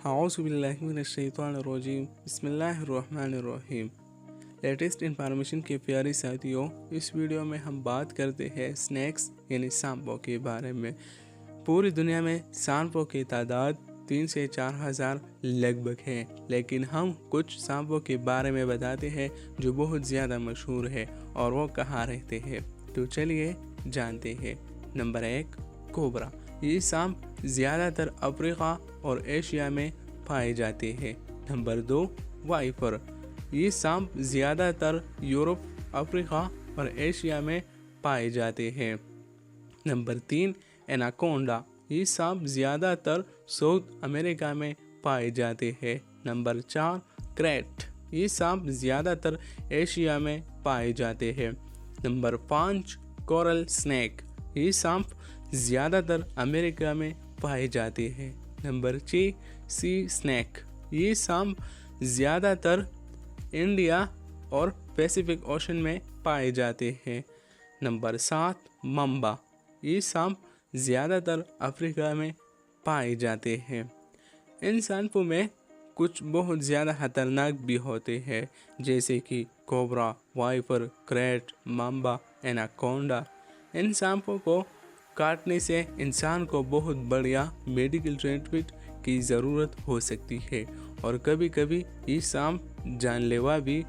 اعوذ باللہ من الشیطان الرجیم بسم اللہ الرحمن الرحیم۔ لیٹسٹ انفارمیشن کے پیارے ساتھیوں، اس ویڈیو میں ہم بات کرتے ہیں سنیکس یعنی سانپوں کے بارے میں۔ پوری دنیا میں سانپوں کی تعداد 3 سے 4 ہزار لگ بھگ ہے، لیکن ہم کچھ سانپوں کے بارے میں بتاتے ہیں جو بہت زیادہ مشہور ہے اور وہ کہاں رہتے ہیں، تو چلیے جانتے ہیں۔ Number 1، cobra. یہ سانپ زیادہ تر افریقہ اور ایشیا میں پائے جاتے ہیں۔ Number 2، wiper. یہ سانپ زیادہ تر یورپ، افریقہ اور ایشیا میں پائے جاتے ہیں۔ نمبر 3، ایناکونڈا۔ یہ سانپ زیادہ تر ساؤتھ امریکہ میں پائے جاتے ہیں۔ Number 4، krait. یہ سانپ زیادہ تر ایشیا میں پائے جاتے ہیں۔ Number 5، coral snake. یہ سانپ زیادہ تر امریکہ میں پائے جاتے ہیں۔ Number 6، sea snake. یہ سانپ زیادہ تر انڈیا اور پیسیفک اوشن میں پائے جاتے ہیں۔ نمبر 7، ممبا۔ یہ سانپ زیادہ تر افریقہ میں پائے جاتے ہیں۔ ان سانپوں میں کچھ بہت زیادہ خطرناک بھی ہوتے ہیں، جیسے کہ کوبرا، وائپر، کریٹ، ممبا، ایناکونڈا۔ ان سانپوں کو کاٹنے سے انسان کو بہت بڑیا میڈیکل ٹریٹمنٹ کی ضرورت ہو سکتی ہے، اور کبھی کبھی یہ سانپ جان لیوا بھی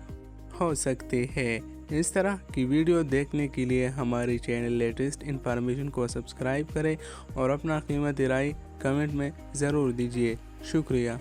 ہو سکتے ہیں۔ اس طرح کی ویڈیو دیکھنے کے لیے ہمارے چینل لیٹسٹ انفارمیشن کو سبسکرائب کریں اور اپنا قیمتی رائے کمنٹ میں ضرور دیجیے۔ شکریہ۔